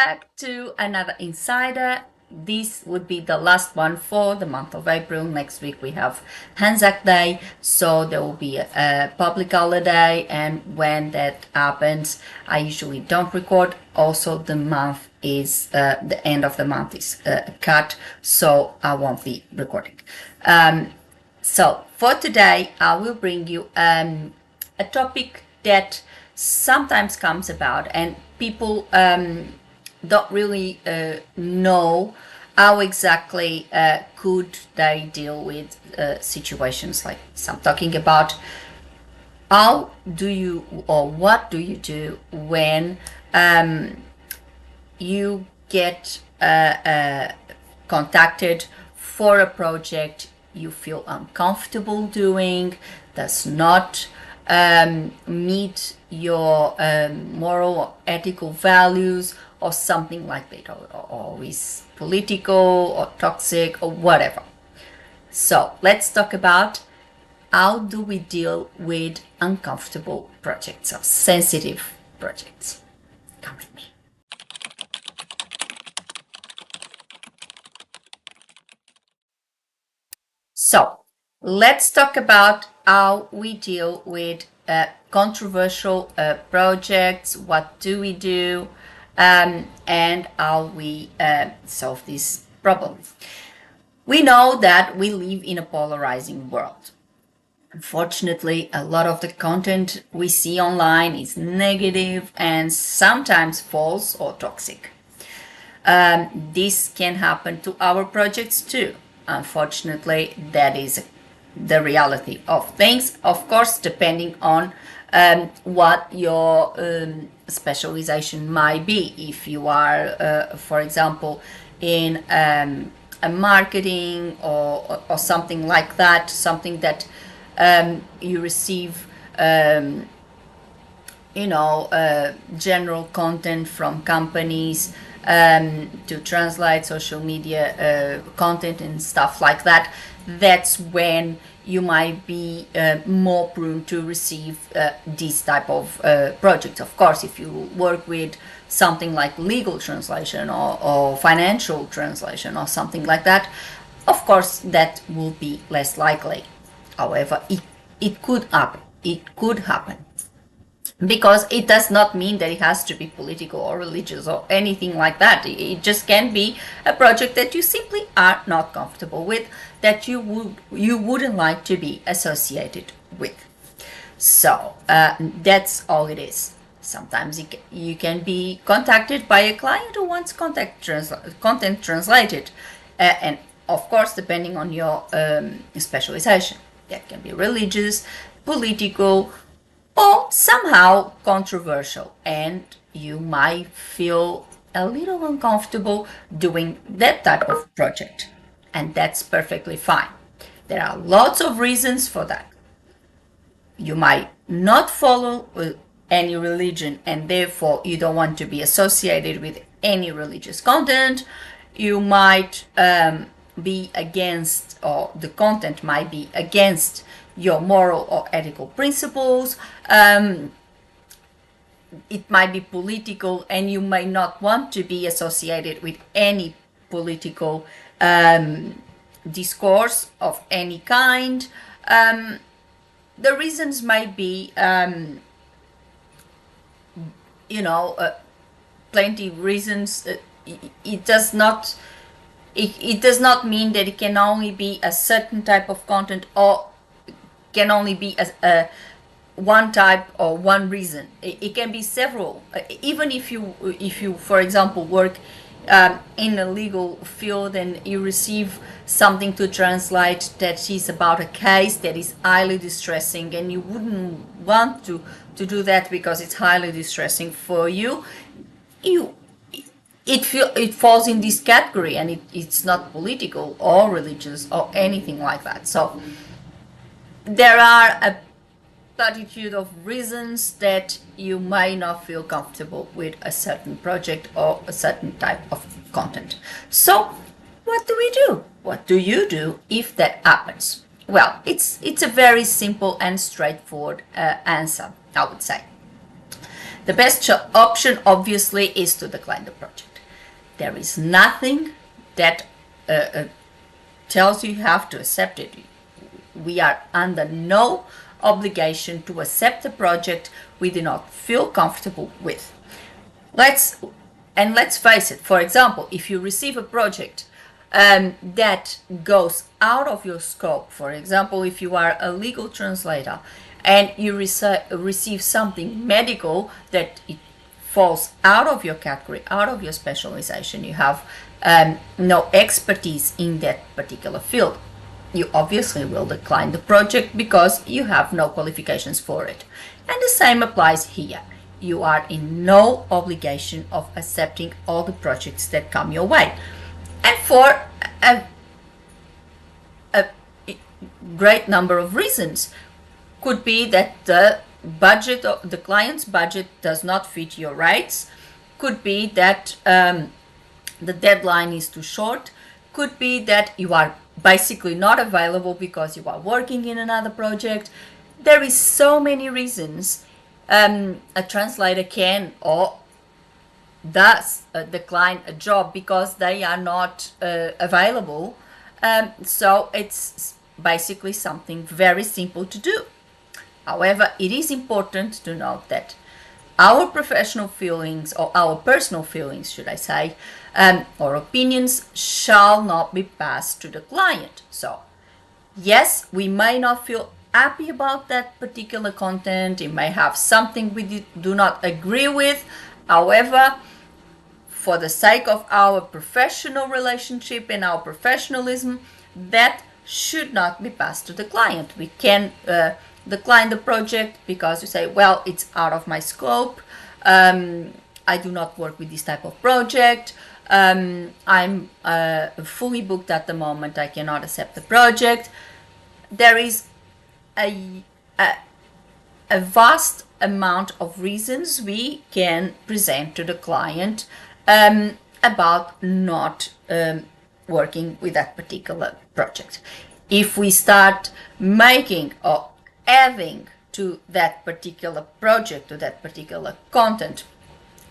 back to another Insider. This would be the last one for the month of April. Next week we have Anzac Day, so there will be a public holiday, and when that happens, I usually don't record. Also, the month is the end of the month is cut, so I won't be recording. So for today, I will bring you a topic that sometimes comes about, and people don't really know how exactly could they deal with situations like this. I'm talking about how do you or what do you do when you get contacted for a project you feel uncomfortable doing, does not meet your moral or ethical values, or something like that, or is political or toxic or whatever. So let's talk about how do we deal with uncomfortable projects or sensitive projects. Come with me. So let's talk about how we deal with controversial projects. What do we do, and how we solve this problem? We know that we live in a polarizing world. Unfortunately, a lot of the content we see online is negative and sometimes false or toxic. This can happen to our projects too. Unfortunately, that is the reality of things, of course, depending on what your specialization might be. If you are, for example, in a marketing or something like that, something that you receive general content from companies to translate social media content and stuff like that, that's when you might be more prone to receive this type of projects. Of course, if you work with something like legal translation or financial translation or something like that, of course that will be less likely. However, it could happen. It could happen. Because it does not mean that it has to be political or religious or anything like that. It just can be a project that you simply are not comfortable with, that you wouldn't like to be associated with. So that's all it is. Sometimes you can be contacted by a client who wants content translated, and of course, depending on your specialization, that can be religious, political, or somehow controversial, and you might feel a little uncomfortable doing that type of project, and that's perfectly fine. There are lots of reasons for that. You might not follow any religion, and therefore you don't want to be associated with any religious content. You might be against, or the content might be against your moral or ethical principles. It might be political, and you may not want to be associated with any political discourse of any kind. The reasons might be, plenty of reasons. It does not mean that it can only be a certain type of content, or can only be a one type or one reason. It can be several. Even if you, for example, work in a legal field and you receive something to translate that is about a case that is highly distressing, and you wouldn't want to do that because it's highly distressing for you, it falls in this category, and it's not political or religious or anything like that. So there are a multitude of reasons that you might not feel comfortable with a certain project or a certain type of content. So what do we do? What do you do if that happens? Well, it's a very simple and straightforward answer, I would say. The best option, obviously, is to decline the project. There is nothing that tells you have to accept it. We are under no obligation to accept a project we do not feel comfortable with. Let's face it. For example, if you receive a project that goes out of your scope, for example, if you are a legal translator and you receive something medical that it falls out of your category, out of your specialization, you have no expertise in that particular field, you obviously will decline the project because you have no qualifications for it. And the same applies here. You are in no obligation of accepting all the projects that come your way. And for a great number of reasons. Could be that the budget, the client's budget does not fit your rates. Could be that the deadline is too short. Could be that you are basically not available because you are working in another project. There is so many reasons a translator can or does decline a job because they are not available. So it's basically something very simple to do. However, it is important to note that our professional feelings, or our personal feelings, should I say, or opinions shall not be passed to the client. So, yes, we may not feel happy about that particular content. It may have something we do not agree with. However, for the sake of our professional relationship and our professionalism, that should not be passed to the client. We can decline the project because you say, well, it's out of my scope. I do not work with this type of project. I'm fully booked at the moment. I cannot accept the project. There is a vast amount of reasons we can present to the client about not working with that particular project. If we start making or adding to that particular project, to that particular content,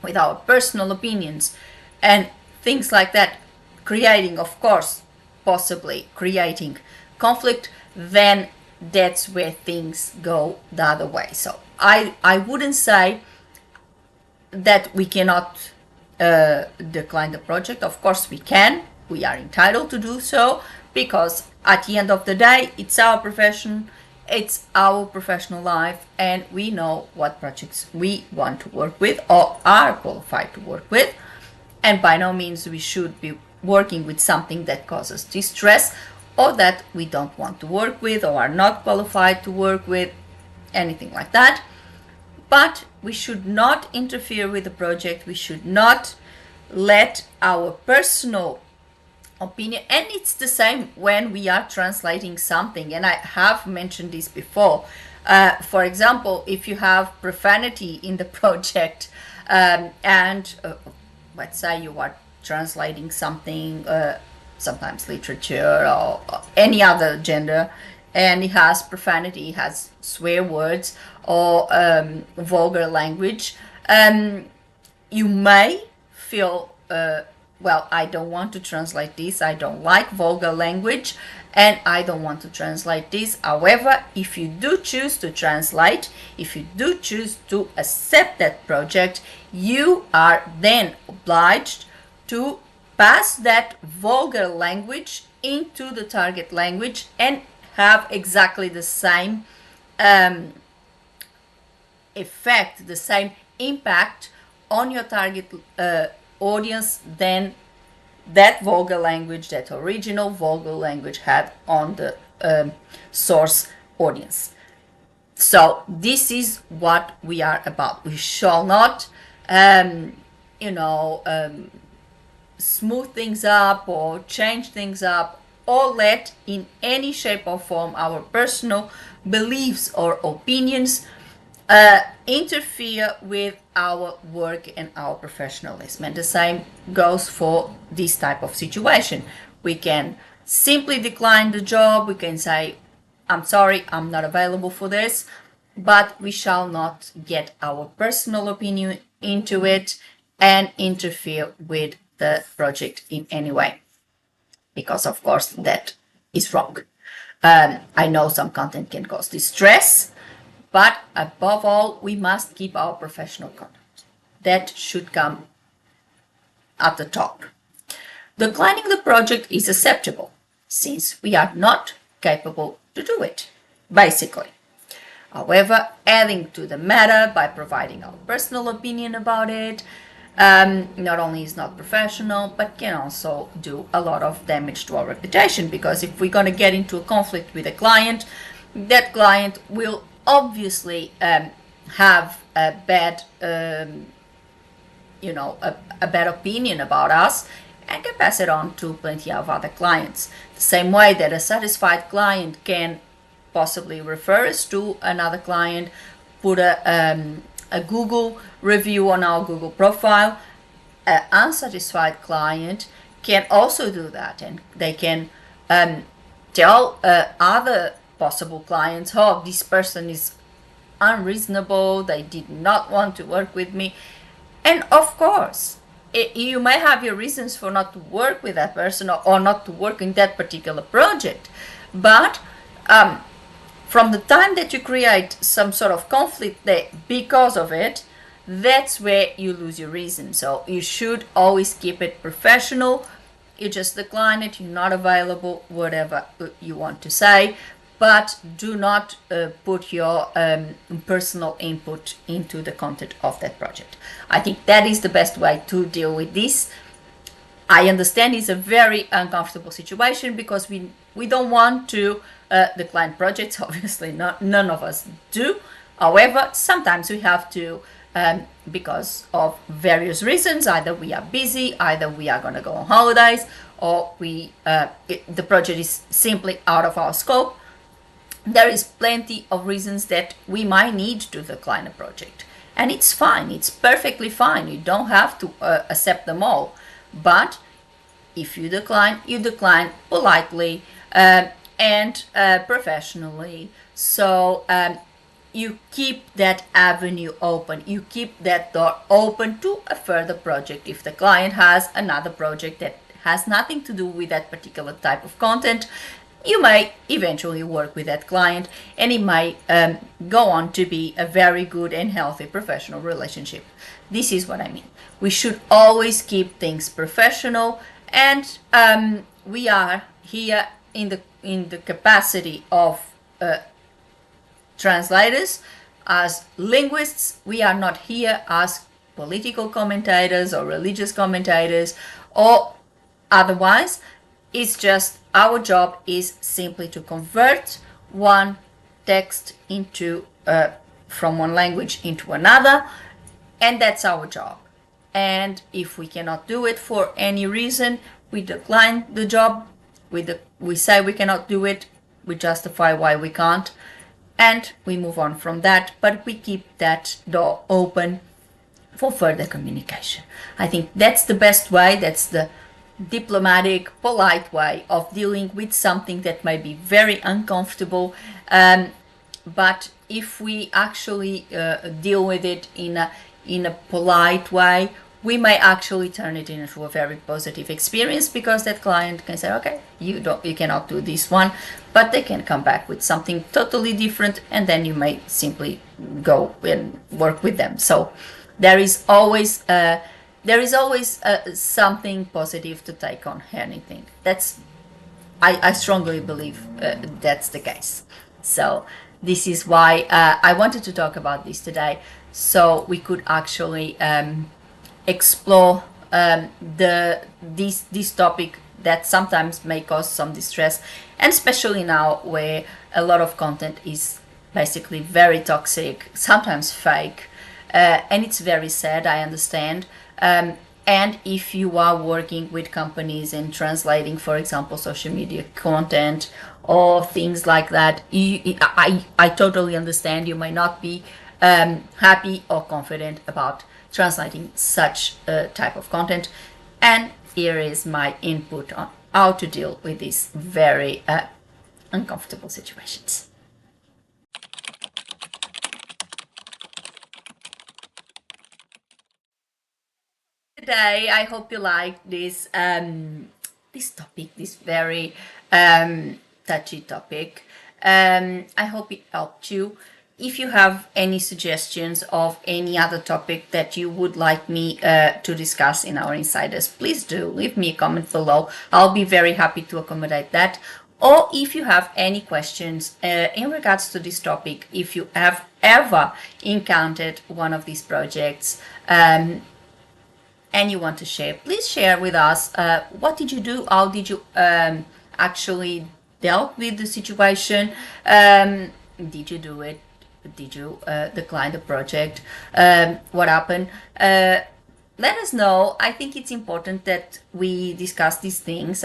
with our personal opinions and things like that, creating, of course, possibly creating conflict, then that's where things go the other way. So I wouldn't say that we cannot decline the project. Of course we can. We are entitled to do so because at the end of the day, it's our profession, it's our professional life, and we know what projects we want to work with or are qualified to work with. And by no means we should be working with something that causes distress or that we don't want to work with or are not qualified to work with, anything like that. But we should not interfere with the project. We should not let our personal opinion, and it's the same when we are translating something, and I have mentioned this before. For example, if you have profanity in the project, and let's say you are translating something, sometimes literature or any other gender, and it has profanity, it has swear words or vulgar language, you may feel, well, I don't want to translate this, I don't like vulgar language, and I don't want to translate this. However, if you do choose to translate, if you do choose to accept that project, you are then obliged to pass that vulgar language into the target language and have exactly the same effect, the same impact on your target audience than that vulgar language, that original vulgar language had on the source audience. So this is what we are about. We shall not, smooth things up or change things up or let in any shape or form our personal beliefs or opinions interfere with our work and our professionalism. And the same goes for this type of situation. We can simply decline the job. We can say, I'm sorry, I'm not available for this, but we shall not get our personal opinion into it and interfere with the project in any way, because of course that is wrong. I know some content can cause distress, but above all, we must keep our professional content. That should come at the top. Declining the project is acceptable since we are not capable to do it, basically. However, adding to the matter by providing our personal opinion about it not only is not professional, but can also do a lot of damage to our reputation, because if we're going to get into a conflict with a client, that client will obviously have a bad a bad opinion about us, and can pass it on to plenty of other clients. The same way that a satisfied client can possibly refer us to another client, put a Google review on our Google profile. An unsatisfied client can also do that, and they can tell other possible clients, oh, this person is unreasonable, they did not want to work with me. And of course, you may have your reasons for not to work with that person, or not to work in that particular project, but from the time that you create some sort of conflict there because of it, that's where you lose your reason. So you should always keep it professional. You just decline it, you're not available, whatever you want to say, but do not put your personal input into the content of that project. I think that is the best way to deal with this. I understand it's a very uncomfortable situation, because we don't want to decline projects. Obviously, none of us do. However, sometimes we have to, because of various reasons. Either we are busy, either we are going to go on holidays, or the project is simply out of our scope. There is plenty of reasons that we might need to decline a project, and it's fine. It's perfectly fine. You don't have to accept them all. But if you decline politely and professionally. So you keep that avenue open. You keep that door open to a further project. If the client has another project that has nothing to do with that particular type of content, you may eventually work with that client, and it may go on to be a very good and healthy professional relationship. This is what I mean. We should always keep things professional, and we are here in the capacity of translators, as linguists. We are not here as political commentators or religious commentators or otherwise. It's just our job is simply to convert one text into from one language into another, and that's our job. And if we cannot do it for any reason, we decline the job. We say we cannot do it. We justify why we can't, and we move on from that. But we keep that door open for further communication. I think that's the best way. That's the diplomatic, polite way of dealing with something that may be very uncomfortable. But if we actually deal with it in a polite way, we may actually turn it into a very positive experience, because that client can say, okay, you cannot do this one, but they can come back with something totally different, and then you may simply go and work with them. So there is always something positive to take on anything. I strongly believe that's the case. So this is why I wanted to talk about this today, so we could actually explore this topic that sometimes may cause some distress, and especially now where a lot of content is basically very toxic, sometimes fake, and it's very sad. I understand. And if you are working with companies and translating, for example, social media content or things like that, I totally understand. You may not be happy or confident about translating such a type of content. And here is my input on how to deal with these very uncomfortable situations. today. I hope you like this topic, this very touchy topic. I hope it helped you. If you have any suggestions of any other topic that you would like me to discuss in our insiders, please do leave me a comment below. I'll be very happy to accommodate that. Or if you have any questions in regards to this topic, if you have ever encountered one of these projects, and you want to share, please share with us what did you do, how did you actually dealt with the situation, did you do it, did you decline the project, what happened, let us know. I think it's important that we discuss these things.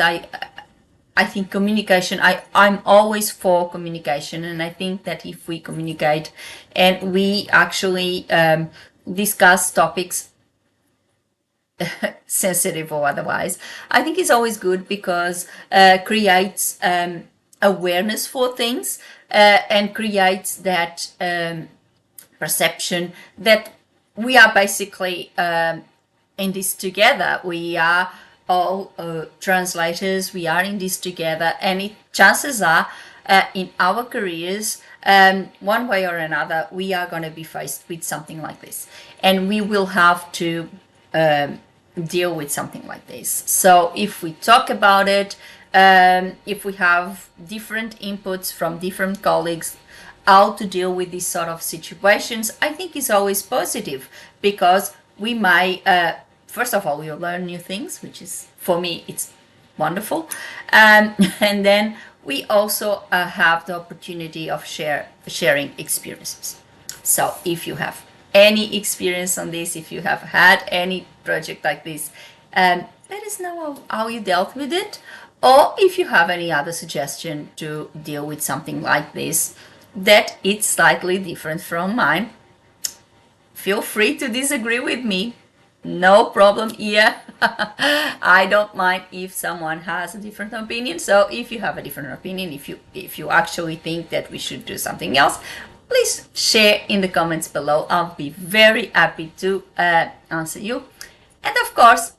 I think communication, I'm always for communication, and I think that if we communicate and we actually discuss topics sensitive or otherwise, I think it's always good because creates awareness for things and creates that perception that we are basically in this together. We are all translators, we are in this together, and chances are in our careers, one way or another, we are going to be faced with something like this, and we will have to deal with something like this. So if we talk about it, if we have different inputs from different colleagues, how to deal with these sort of situations, I think is always positive, because we might, first of all, we'll learn new things, which is, for me, it's wonderful. And then we also have the opportunity of sharing experiences. So if you have any experience on this, if you have had any project like this, let us know how you dealt with it, or if you have any other suggestion to deal with something like this that it's slightly different from mine. Feel free to disagree with me, no problem here. I don't mind if someone has a different opinion. So if you have a different opinion, if you actually think that we should do something else, please share in the comments below. I'll be very happy to answer you. And of course,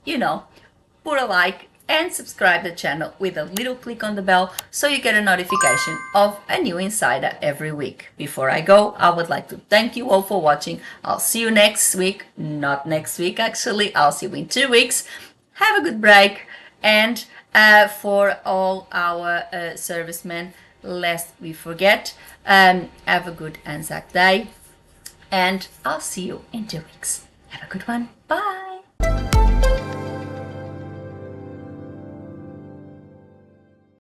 put a like and subscribe the channel with a little click on the bell so you get a notification of a new insider every week. Before I go, I would like to thank you all for watching. I'll see you next week. Not next week, actually. I'll see you in 2 weeks. Have a good break. And for all our servicemen, lest we forget, have a good Anzac Day. And I'll see you in 2 weeks. Have a good one. Bye.